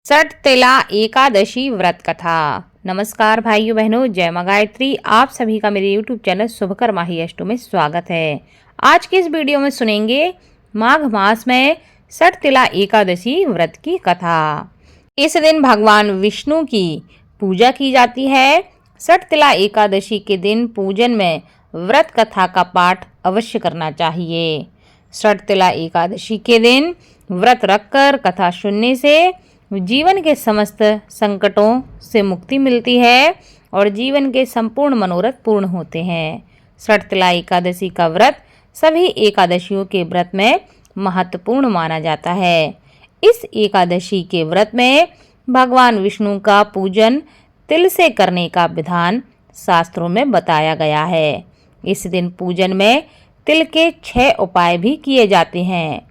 सठ तिला एकादशी व्रत कथा। नमस्कार भाइयों बहनों, जय मां गायत्री। आप सभी का मेरे YouTube चैनल शुभकर्मा ही अष्टो में स्वागत है। आज के इस वीडियो में सुनेंगे माघ मास में सठ तिला एकादशी व्रत की कथा। इस दिन भगवान विष्णु की पूजा की जाती है। सठ तिला एकादशी के दिन पूजन में व्रत कथा का पाठ अवश्य करना चाहिए। सठ तिला एकादशी के दिन व्रत रखकर कथा सुनने से जीवन के समस्त संकटों से मुक्ति मिलती है और जीवन के संपूर्ण मनोरथ पूर्ण होते हैं। सठ तिला एकादशी का व्रत सभी एकादशियों के व्रत में महत्वपूर्ण माना जाता है। इस एकादशी के व्रत में भगवान विष्णु का पूजन तिल से करने का विधान शास्त्रों में बताया गया है। इस दिन पूजन में तिल के 6 उपाय भी किए जाते हैं।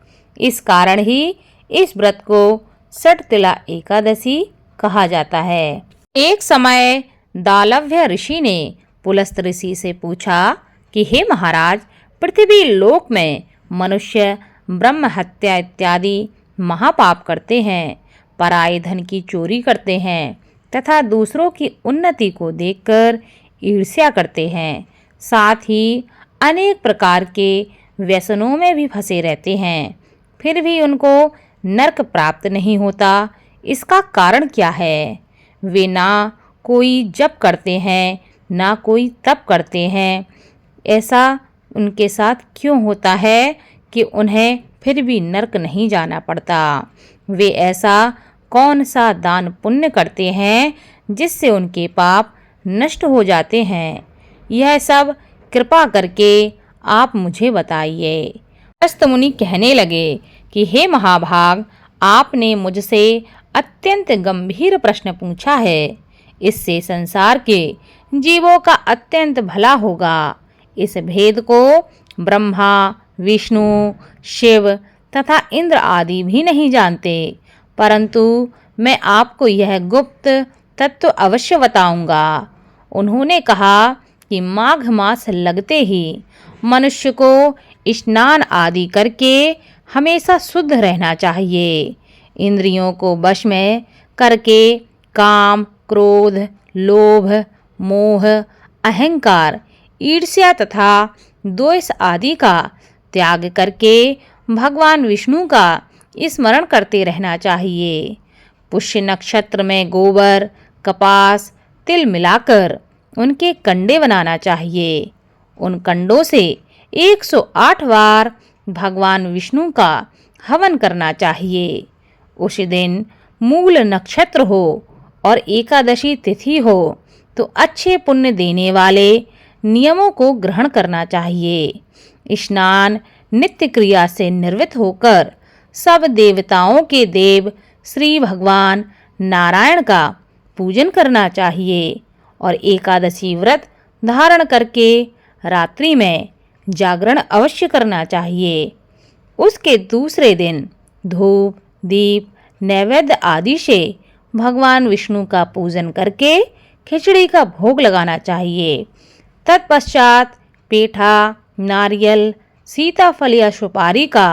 इस कारण ही इस व्रत को सठ तिला एकादशी कहा जाता है। एक समय दालव्य ऋषि ने पुलस्त ऋषि से पूछा कि हे महाराज, पृथ्वी लोक में मनुष्य ब्रह्म हत्या इत्यादि महापाप करते हैं, पराये धन की चोरी करते हैं तथा दूसरों की उन्नति को देखकर ईर्ष्या करते हैं। साथ ही अनेक प्रकार के व्यसनों में भी फंसे रहते हैं, फिर भी उनको नरक प्राप्त नहीं होता। इसका कारण क्या है? वे ना कोई जप करते हैं, ना कोई तप करते हैं। ऐसा उनके साथ क्यों होता है कि उन्हें फिर भी नरक नहीं जाना पड़ता? वे ऐसा कौन सा दान पुण्य करते हैं जिससे उनके पाप नष्ट हो जाते हैं? यह सब कृपा करके आप मुझे बताइए। अगस्त्य मुनि कहने लगे कि हे महाभाग, आपने मुझसे अत्यंत गंभीर प्रश्न पूछा है। इससे संसार के जीवों का अत्यंत भला होगा। इस भेद को ब्रह्मा, विष्णु, शिव तथा इंद्र आदि भी नहीं जानते, परंतु मैं आपको यह गुप्त तत्व अवश्य बताऊंगा। उन्होंने कहा कि माघ मास लगते ही मनुष्य को स्नान आदि करके हमेशा शुद्ध रहना चाहिए। इंद्रियों को वश में करके काम, क्रोध, लोभ, मोह, अहंकार, ईर्ष्या तथा द्वेष आदि का त्याग करके भगवान विष्णु का स्मरण करते रहना चाहिए। पुष्य नक्षत्र में गोबर, कपास, तिल मिलाकर उनके कंडे बनाना चाहिए। उन कंडों से 108 बार भगवान विष्णु का हवन करना चाहिए। उस दिन मूल नक्षत्र हो और एकादशी तिथि हो तो अच्छे पुण्य देने वाले नियमों को ग्रहण करना चाहिए। स्नान नित्य क्रिया से निर्वृत्त होकर सब देवताओं के देव श्री भगवान नारायण का पूजन करना चाहिए और एकादशी व्रत धारण करके रात्रि में जागरण अवश्य करना चाहिए। उसके दूसरे दिन धूप, दीप, नैवेद्य आदि से भगवान विष्णु का पूजन करके खिचड़ी का भोग लगाना चाहिए। तत्पश्चात पेठा, नारियल, सीताफल या सुपारी का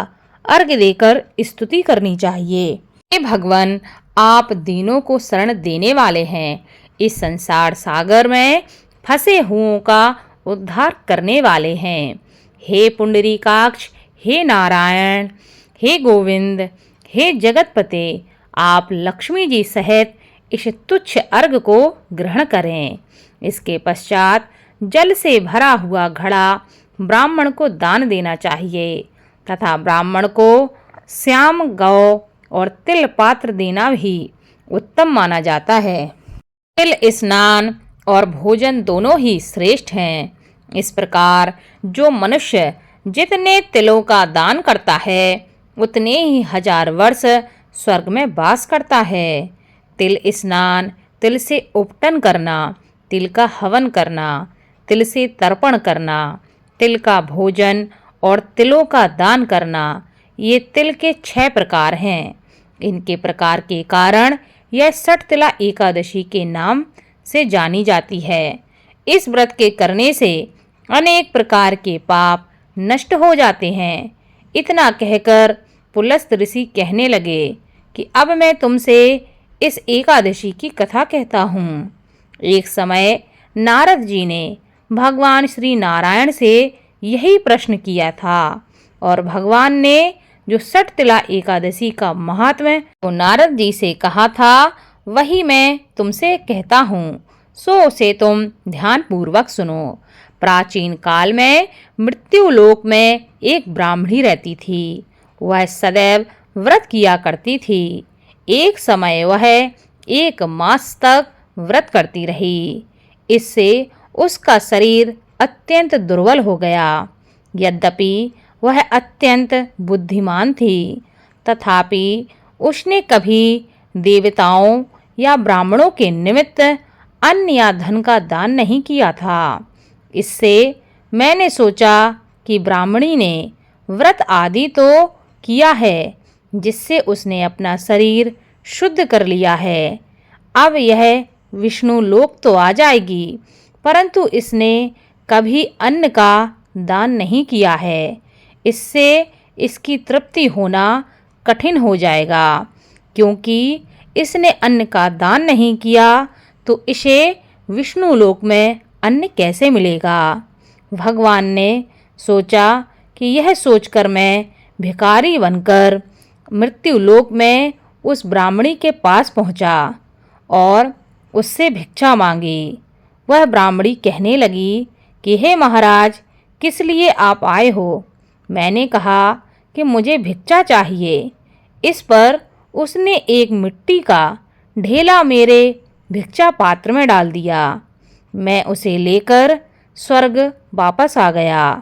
अर्घ्य देकर स्तुति करनी चाहिए। हे भगवान, आप दीनों को शरण देने वाले हैं। इस संसार सागर में फंसे हुओं का उद्धार करने वाले हैं। हे पुंडरीकाक्ष, हे नारायण, हे गोविंद, हे जगतपते, आप लक्ष्मी जी सहित इस तुच्छ अर्घ को ग्रहण करें। इसके पश्चात जल से भरा हुआ घड़ा ब्राह्मण को दान देना चाहिए तथा ब्राह्मण को श्याम गौ और तिल पात्र देना भी उत्तम माना जाता है। तिल स्नान और भोजन दोनों ही श्रेष्ठ हैं। इस प्रकार जो मनुष्य जितने तिलों का दान करता है उतने ही 1000 वर्ष स्वर्ग में वास करता है। तिल स्नान, तिल से उपटन करना, तिल का हवन करना, तिल से तर्पण करना, तिल का भोजन और तिलों का दान करना, ये तिल के 6 प्रकार हैं। इनके प्रकार के कारण यह सठ तिला एकादशी के नाम से जानी जाती है। इस व्रत के करने से अनेक प्रकार के पाप नष्ट हो जाते हैं। इतना कहकर पुलस्त ऋषि कहने लगे कि अब मैं तुमसे इस एकादशी की कथा कहता हूँ। एक समय नारद जी ने भगवान श्री नारायण से यही प्रश्न किया था और भगवान ने जो सटतिला एकादशी का महात्म्य तो नारद जी से कहा था, वही मैं तुमसे कहता हूँ, सो उसे तुम ध्यान पूर्वक सुनो। प्राचीन काल में मृत्यु लोक में एक ब्राह्मणी रहती थी। वह सदैव व्रत किया करती थी। एक समय वह 1 मास तक व्रत करती रही। इससे उसका शरीर अत्यंत दुर्बल हो गया। यद्यपि वह अत्यंत बुद्धिमान थी, तथापि उसने कभी देवताओं या ब्राह्मणों के निमित्त अन्न या धन का दान नहीं किया था। इससे मैंने सोचा कि ब्राह्मणी ने व्रत आदि तो किया है, जिससे उसने अपना शरीर शुद्ध कर लिया है। अब यह विष्णु लोक तो आ जाएगी, परंतु इसने कभी अन्न का दान नहीं किया है। इससे इसकी तृप्ति होना कठिन हो जाएगा, क्योंकि इसने अन्न का दान नहीं किया तो इसे विष्णु लोक में अन्न कैसे मिलेगा। भगवान ने सोचा कि यह सोचकर मैं भिखारी बनकर मृत्यु लोक में उस ब्राह्मणी के पास पहुंचा और उससे भिक्षा मांगी। वह ब्राह्मणी कहने लगी कि हे महाराज, किस लिए आप आए हो? मैंने कहा कि मुझे भिक्षा चाहिए। इस पर उसने एक मिट्टी का ढेला मेरे भिक्षा पात्र में डाल दिया। मैं उसे लेकर स्वर्ग वापस आ गया।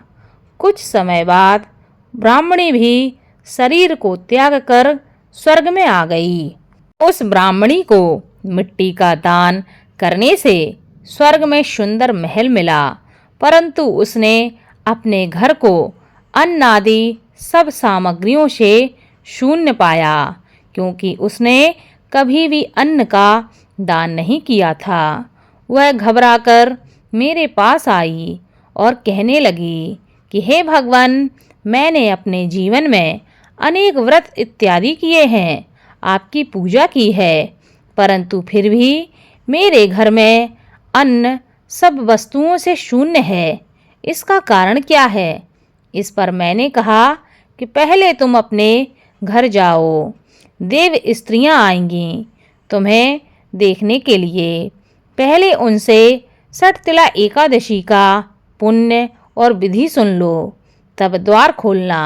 कुछ समय बाद ब्राह्मणी भी शरीर को त्याग कर स्वर्ग में आ गई। उस ब्राह्मणी को मिट्टी का दान करने से स्वर्ग में सुंदर महल मिला, परंतु उसने अपने घर को अन्न आदि सब सामग्रियों से शून्य पाया, क्योंकि उसने कभी भी अन्न का दान नहीं किया था। वह घबराकर मेरे पास आई और कहने लगी कि हे भगवान, मैंने अपने जीवन में अनेक व्रत इत्यादि किए हैं, आपकी पूजा की है, परंतु फिर भी मेरे घर में अन्न सब वस्तुओं से शून्य है। इसका कारण क्या है? इस पर मैंने कहा कि पहले तुम अपने घर जाओ, देव स्त्रियां आएंगी तुम्हें देखने के लिए। पहले उनसे सटतिला एकादशी का पुण्य और विधि सुन लो, तब द्वार खोलना।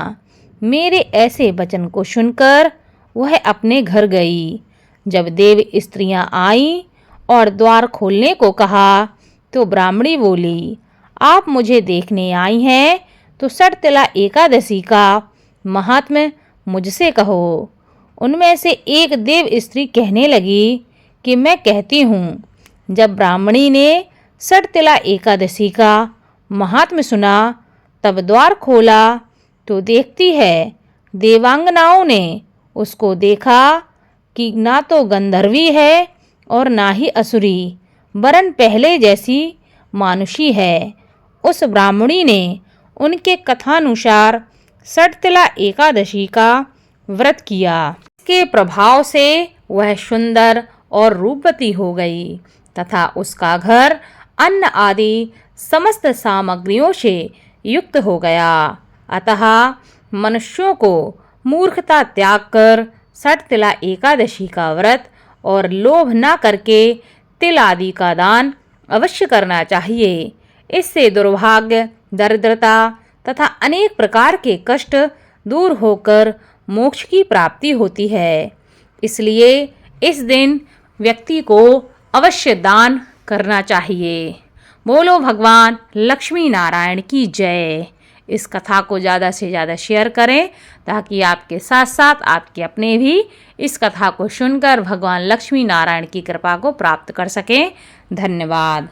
मेरे ऐसे वचन को सुनकर वह अपने घर गई। जब देव स्त्रियां आईं और द्वार खोलने को कहा तो ब्राह्मणी बोली, आप मुझे देखने आई हैं तो सटतिला एकादशी का महात्म्य मुझसे कहो। उनमें से एक देव स्त्री कहने लगी कि मैं कहती हूँ। जब ब्राह्मणी ने सटतिला एकादशी का महात्म्य सुना, तब द्वार खोला तो देखती है देवांगनाओं ने उसको देखा कि ना तो गंधर्वी है और ना ही असुरी, वरन पहले जैसी मानुषी है। उस ब्राह्मणी ने उनके कथानुसार सटतिला एकादशी का व्रत किया। इसके प्रभाव से वह सुंदर और रूपवती हो गई तथा उसका घर अन्न आदि समस्त सामग्रियों से युक्त हो गया। अतः मनुष्यों को मूर्खता त्याग कर सटतिला एकादशी का व्रत और लोभ न करके तिल आदि का दान अवश्य करना चाहिए। इससे दुर्भाग्य, दरिद्रता तथा अनेक प्रकार के कष्ट दूर होकर मोक्ष की प्राप्ति होती है। इसलिए इस दिन व्यक्ति को अवश्य दान करना चाहिए। बोलो भगवान लक्ष्मी नारायण की जय। इस कथा को ज़्यादा से ज़्यादा शेयर करें ताकि आपके साथ साथ आपके अपने भी इस कथा को सुनकर भगवान लक्ष्मी नारायण की कृपा को प्राप्त कर सकें। धन्यवाद।